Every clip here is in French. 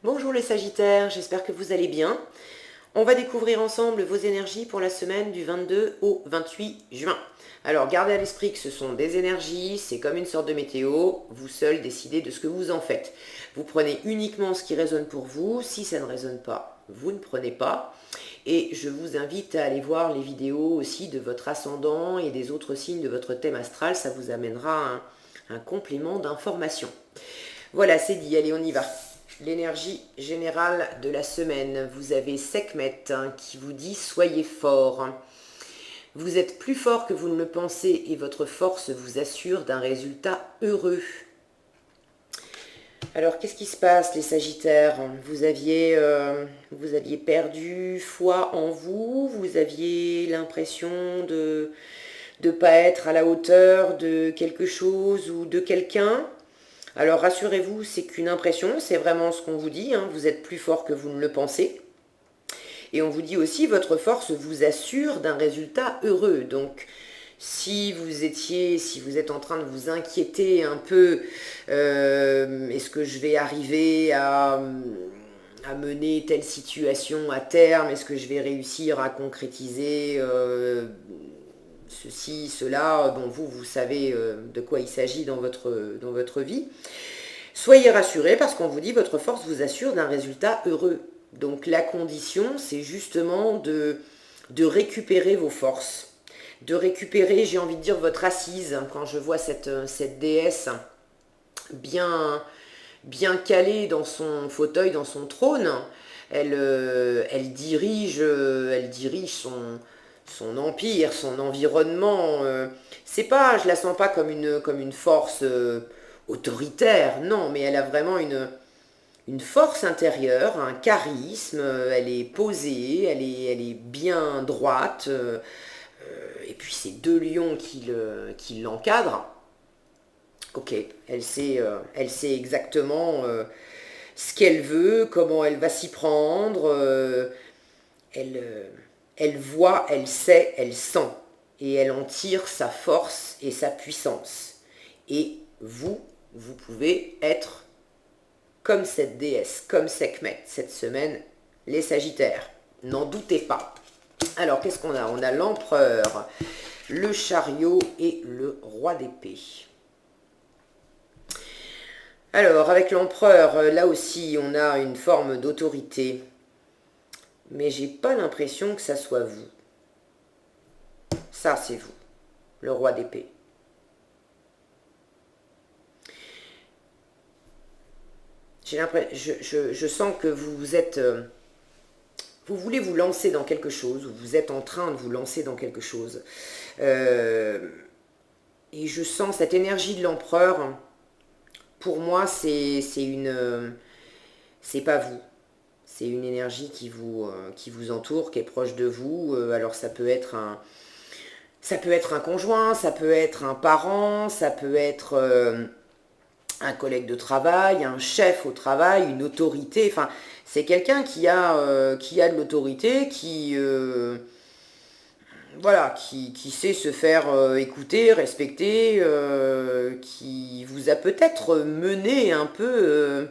Bonjour les Sagittaires, j'espère que vous allez bien. On va découvrir ensemble vos énergies pour la semaine du 22 au 28 juin. Alors gardez à l'esprit que ce sont des énergies, c'est comme une sorte de météo, vous seul décidez de ce que vous en faites. Vous prenez uniquement ce qui résonne pour vous, si ça ne résonne pas, vous ne prenez pas. Et je vous invite à aller voir les vidéos aussi de votre ascendant et des autres signes de votre thème astral, ça vous amènera un complément d'information. Voilà, c'est dit, allez on y va. L'énergie générale de la semaine. Vous avez Sekhmet qui vous dit soyez fort. Vous êtes plus fort que vous ne le pensez et votre force vous assure d'un résultat heureux. Alors qu'est-ce qui se passe les Sagittaires? Vous aviez perdu foi en vous, vous aviez l'impression de ne pas être à la hauteur de quelque chose ou de quelqu'un. Alors rassurez-vous, c'est qu'une impression, c'est vraiment ce qu'on vous dit, hein, vous êtes plus fort que vous ne le pensez. Et on vous dit aussi, votre force vous assure d'un résultat heureux. Donc si vous êtes en train de vous inquiéter un peu, est-ce que je vais arriver à mener telle situation à terme, est-ce que je vais réussir à concrétiser ceci, cela, bon, vous savez de quoi il s'agit dans votre vie. Soyez rassurés parce qu'on vous dit votre force vous assure d'un résultat heureux. Donc la condition, c'est justement de récupérer vos forces, de récupérer, j'ai envie de dire, votre assise. Quand je vois cette déesse bien calée dans son fauteuil, dans son trône, elle dirige son empire, son environnement. C'est pas, je la sens pas comme une force autoritaire, non, mais elle a vraiment une force intérieure, un charisme, elle est posée, elle est bien droite, et puis ces deux lions qui l'encadrent. Ok, elle sait exactement ce qu'elle veut, comment elle va s'y prendre, elle, elle voit, elle sait, elle sent, et elle en tire sa force et sa puissance. Et vous pouvez être comme cette déesse, comme Sekhmet cette semaine, les Sagittaires. N'en doutez pas. Alors, qu'est-ce qu'on a? On a l'empereur, le chariot et le roi d'épée. Alors, avec l'empereur, là aussi, on a une forme d'autorité. Mais j'ai pas l'impression que ça soit vous. Ça, c'est vous, le roi d'épée. J'ai l'impression, je sens que vous êtes... vous voulez vous lancer dans quelque chose, ou vous êtes en train de vous lancer dans quelque chose. Et je sens cette énergie de l'empereur. Pour moi, c'est pas vous. C'est une énergie qui vous entoure, qui est proche de vous. Alors ça peut être un conjoint, ça peut être un parent, ça peut être un collègue de travail, un chef au travail, une autorité. Enfin, c'est quelqu'un qui a de l'autorité, voilà, qui sait se faire écouter, respecter, qui vous a peut-être mené un peu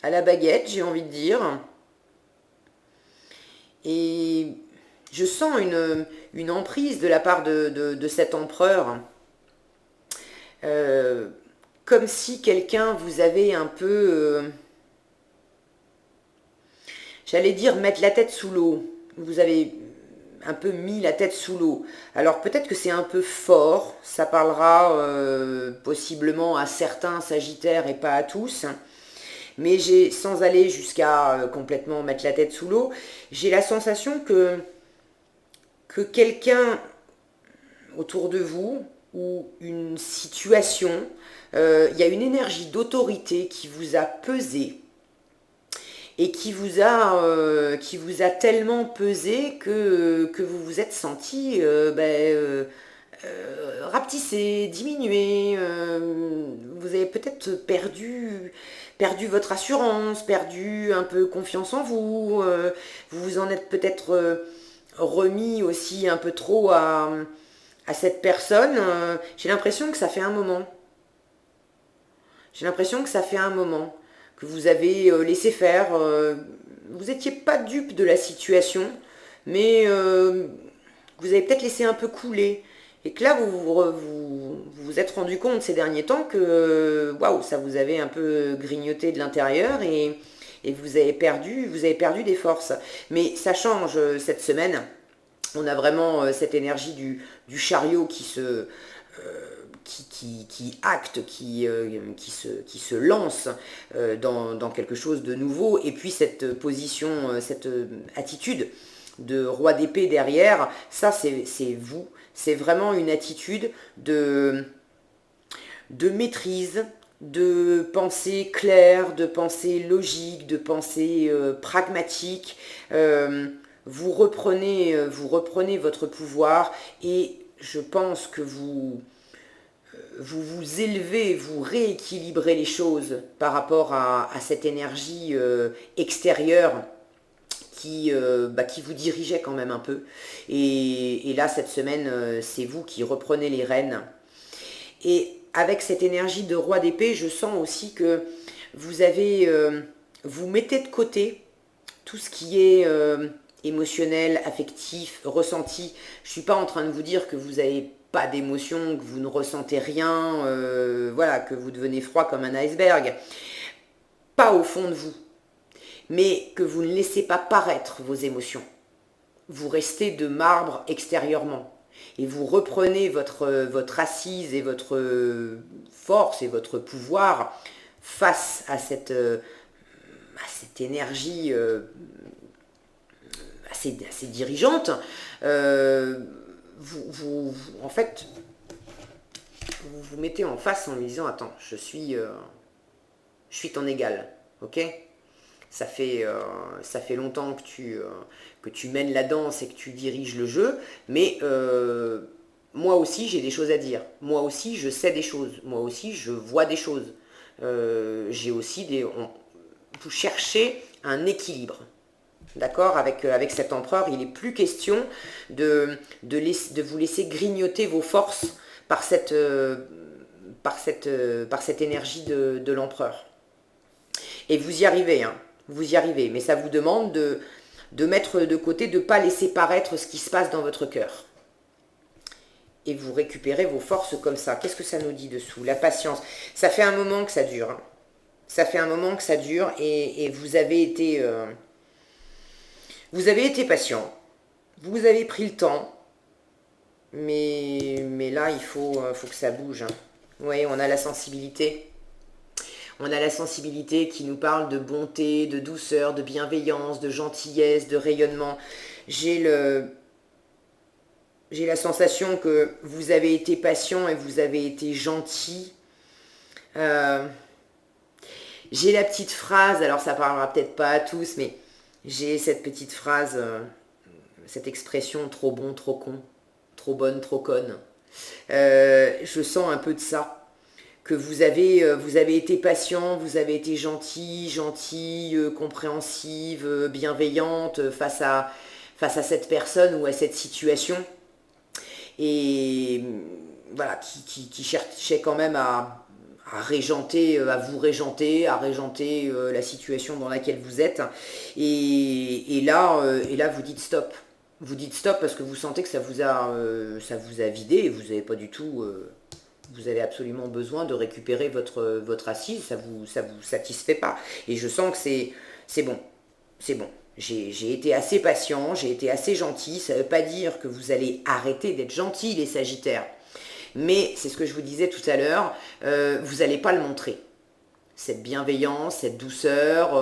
à la baguette, j'ai envie de dire. Et je sens une emprise de la part de cet empereur. Comme si quelqu'un vous avait un peu... j'allais dire mettre la tête sous l'eau. Vous avez un peu mis la tête sous l'eau. Alors peut-être que c'est un peu fort, ça parlera possiblement à certains Sagittaires et pas à tous. Mais sans aller jusqu'à complètement mettre la tête sous l'eau, j'ai la sensation que quelqu'un autour de vous ou une situation, il y a une énergie d'autorité qui vous a pesé et qui vous a tellement pesé que vous vous êtes senti rapetissé, diminué, vous avez peut-être perdu votre assurance, perdu un peu confiance en vous, vous vous en êtes peut-être remis aussi un peu trop à cette personne. J'ai l'impression que ça fait un moment. J'ai l'impression que ça fait un moment. que vous avez laissé faire. Vous n'étiez pas dupe de la situation, mais vous avez peut-être laissé un peu couler. Et que là, vous êtes rendu compte ces derniers temps que waouh, ça vous avait un peu grignoté de l'intérieur et vous avez perdu des forces. Mais ça change cette semaine. On a vraiment cette énergie du chariot qui se, qui acte, qui se lance dans quelque chose de nouveau. Et puis cette position, cette attitude de roi d'épée derrière, ça c'est vous. C'est vraiment une attitude de maîtrise, de pensée claire, de pensée logique, de pensée pragmatique. Vous reprenez votre pouvoir et je pense que vous élevez, vous rééquilibrez les choses par rapport à cette énergie extérieure qui vous dirigeait quand même un peu. Et là, cette semaine, c'est vous qui reprenez les rênes. Et avec cette énergie de roi d'épée, je sens aussi que vous mettez de côté tout ce qui est émotionnel, affectif, ressenti. Je ne suis pas en train de vous dire que vous n'avez pas d'émotion, que vous ne ressentez rien, voilà, que vous devenez froid comme un iceberg. Pas au fond de vous, mais que vous ne laissez pas paraître vos émotions. Vous restez de marbre extérieurement. Et vous reprenez votre assise et votre force et votre pouvoir face à cette énergie assez dirigeante. En fait, vous vous mettez en face en me disant, attends, je suis ton égal, ok ? Ça fait longtemps que tu mènes la danse et que tu diriges le jeu, mais moi aussi j'ai des choses à dire. Moi aussi je sais des choses. Moi aussi je vois des choses. J'ai aussi vous cherchez un équilibre. D'accord, avec cet empereur, il n'est plus question de vous laisser grignoter vos forces par cette énergie de l'empereur. Et vous y arrivez, hein. Vous y arrivez, mais ça vous demande de mettre de côté, de ne pas laisser paraître ce qui se passe dans votre cœur. Et vous récupérez vos forces comme ça. Qu'est-ce que ça nous dit dessous? La patience. Ça fait un moment que ça dure. Hein. Ça fait un moment que ça dure et vous avez été patient. Vous avez pris le temps. Mais là, il faut que ça bouge. Hein. Vous voyez, on a la sensibilité. On a la sensibilité qui nous parle de bonté, de douceur, de bienveillance, de gentillesse, de rayonnement. J'ai la sensation que vous avez été patient et vous avez été gentil. J'ai la petite phrase, alors ça parlera peut-être pas à tous, mais j'ai cette petite phrase, cette expression trop bon, trop con, trop bonne, trop conne. Je sens un peu de ça. Que vous avez été patient, vous avez été gentille, compréhensive, bienveillante face à cette personne ou à cette situation. Et voilà, qui cherchait quand même à régenter, à vous régenter, à régenter la situation dans laquelle vous êtes. Et là, vous dites stop. Vous dites stop parce que vous sentez que ça vous a vidé et vous n'avez pas du tout... vous avez absolument besoin de récupérer votre assise, ça vous satisfait pas. Et je sens que c'est bon. J'ai été assez patient, j'ai été assez gentil. Ça ne veut pas dire que vous allez arrêter d'être gentil, les Sagittaires. Mais c'est ce que je vous disais tout à l'heure, vous n'allez pas le montrer. Cette bienveillance, cette douceur,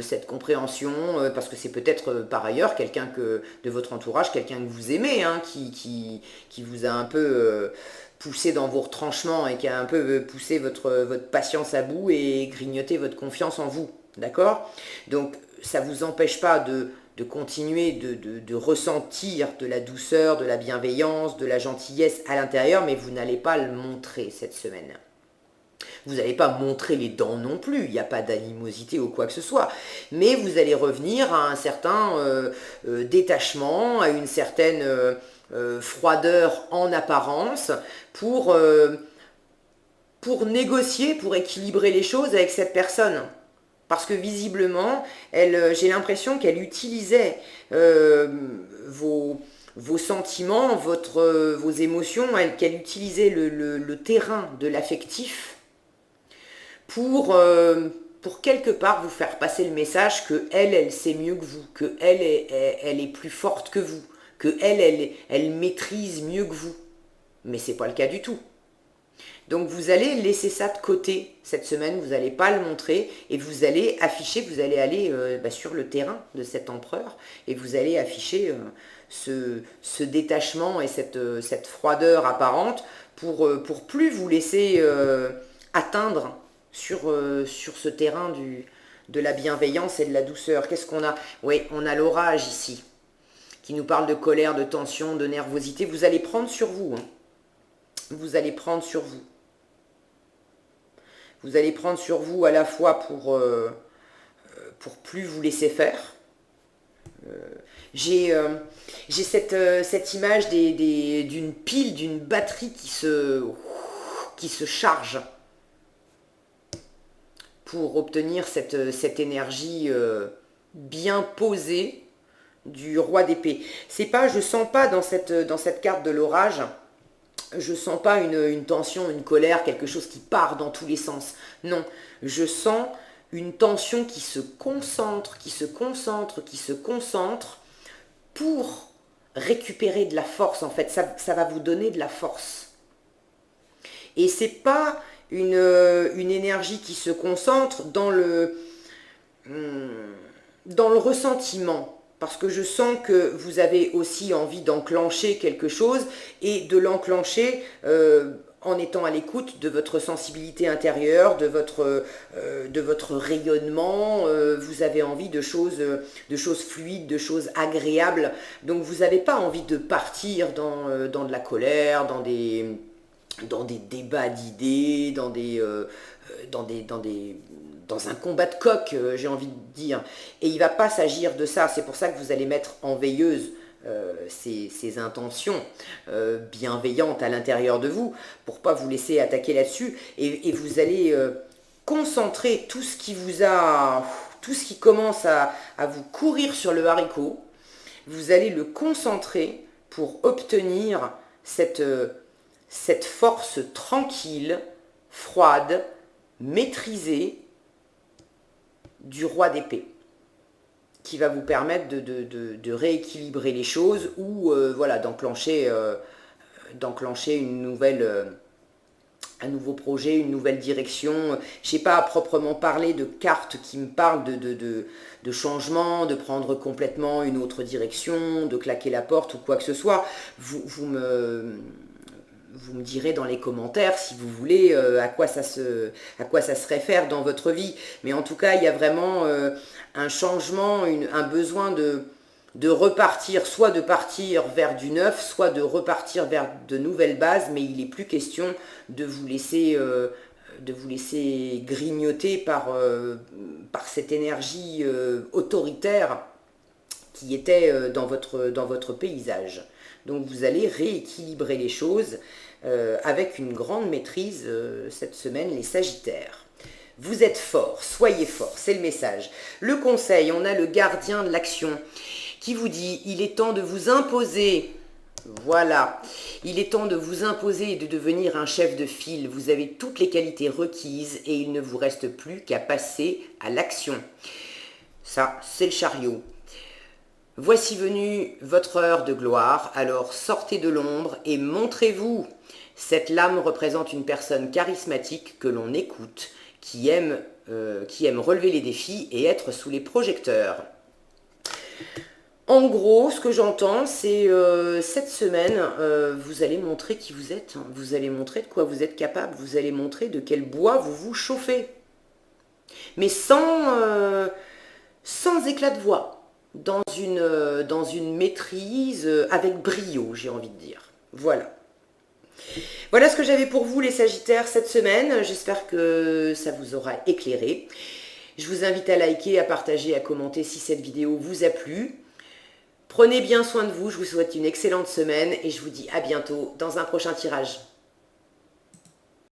cette compréhension, parce que c'est peut-être par ailleurs quelqu'un de votre entourage, quelqu'un que vous aimez, hein, qui vous a un peu poussé dans vos retranchements et qui a un peu poussé votre patience à bout et grignoté votre confiance en vous. D'accord ? Donc ça ne vous empêche pas de continuer de ressentir de la douceur, de la bienveillance, de la gentillesse à l'intérieur, mais vous n'allez pas le montrer cette semaine. Vous n'allez pas montrer les dents non plus, il n'y a pas d'animosité ou quoi que ce soit. Mais vous allez revenir à un certain détachement, à une certaine froideur en apparence pour négocier, pour équilibrer les choses avec cette personne. Parce que visiblement, j'ai l'impression qu'elle utilisait vos sentiments, vos émotions, qu'elle utilisait le terrain de l'affectif pour quelque part vous faire passer le message que elle sait mieux que vous, que elle est plus forte que vous, que elle maîtrise mieux que vous. Mais c'est pas le cas du tout. Donc vous allez laisser ça de côté cette semaine, vous n'allez pas le montrer et vous allez afficher, vous allez aller sur le terrain de cet empereur et vous allez afficher ce détachement et cette froideur apparente pour plus vous laisser atteindre sur ce terrain de la bienveillance et de la douceur. Qu'est-ce qu'on a? Oui, on a l'orage ici qui nous parle de colère, de tension, de nervosité. Vous allez prendre sur vous. Hein. Vous allez prendre sur vous. Vous allez prendre sur vous à la fois pour plus vous laisser faire. J'ai cette image d'une pile, d'une batterie qui se charge pour obtenir cette énergie bien posée du roi d'épée. C'est pas, je sens pas dans cette carte de l'orage, je sens pas une tension, une colère, quelque chose qui part dans tous les sens. Non, je sens une tension qui se concentre, qui se concentre, qui se concentre pour récupérer de la force. En fait, ça va vous donner de la force. Et c'est pas une énergie qui se concentre dans le ressentiment. Parce que je sens que vous avez aussi envie d'enclencher quelque chose et de l'enclencher en étant à l'écoute de votre sensibilité intérieure, de votre rayonnement. Vous avez envie de choses fluides, de choses agréables. Donc vous n'avez pas envie de partir dans de la colère, dans des débats d'idées, dans un combat de coq, j'ai envie de dire. Et il ne va pas s'agir de ça. C'est pour ça que vous allez mettre en veilleuse ces intentions bienveillantes à l'intérieur de vous, pour pas vous laisser attaquer là-dessus. Et vous allez concentrer tout ce qui commence à vous courir sur le haricot. Vous allez le concentrer pour obtenir cette force tranquille, froide, maîtrisée du roi d'épée, qui va vous permettre de rééquilibrer les choses ou d'enclencher un nouveau projet, une nouvelle direction. Je n'ai pas à proprement parler de cartes qui me parlent de changement, de prendre complètement une autre direction, de claquer la porte ou quoi que ce soit. Vous me direz dans les commentaires si vous voulez à quoi ça se réfère dans votre vie. Mais en tout cas, il y a vraiment un changement, un besoin de repartir, soit de partir vers du neuf, soit de repartir vers de nouvelles bases, mais il n'est plus question de vous laisser grignoter par cette énergie autoritaire qui était dans votre paysage. Donc vous allez rééquilibrer les choses avec une grande maîtrise cette semaine, les Sagittaires. Vous êtes forts, soyez forts, c'est le message. Le conseil, on a le gardien de l'action qui vous dit, il est temps de vous imposer. Voilà, il est temps de vous imposer et de devenir un chef de file. Vous avez toutes les qualités requises et il ne vous reste plus qu'à passer à l'action. Ça, c'est le chariot. Voici venue votre heure de gloire, alors sortez de l'ombre et montrez-vous. Cette lame représente une personne charismatique que l'on écoute, qui aime relever les défis et être sous les projecteurs. En gros, ce que j'entends, c'est cette semaine, vous allez montrer qui vous êtes, hein. Vous allez montrer de quoi vous êtes capable, vous allez montrer de quel bois vous vous chauffez. Mais sans éclat de voix, dans une maîtrise avec brio, j'ai envie de dire. Voilà. Voilà ce que j'avais pour vous les Sagittaires cette semaine. J'espère que ça vous aura éclairé. Je vous invite à liker, à partager, à commenter si cette vidéo vous a plu. Prenez bien soin de vous, je vous souhaite une excellente semaine et je vous dis à bientôt dans un prochain tirage.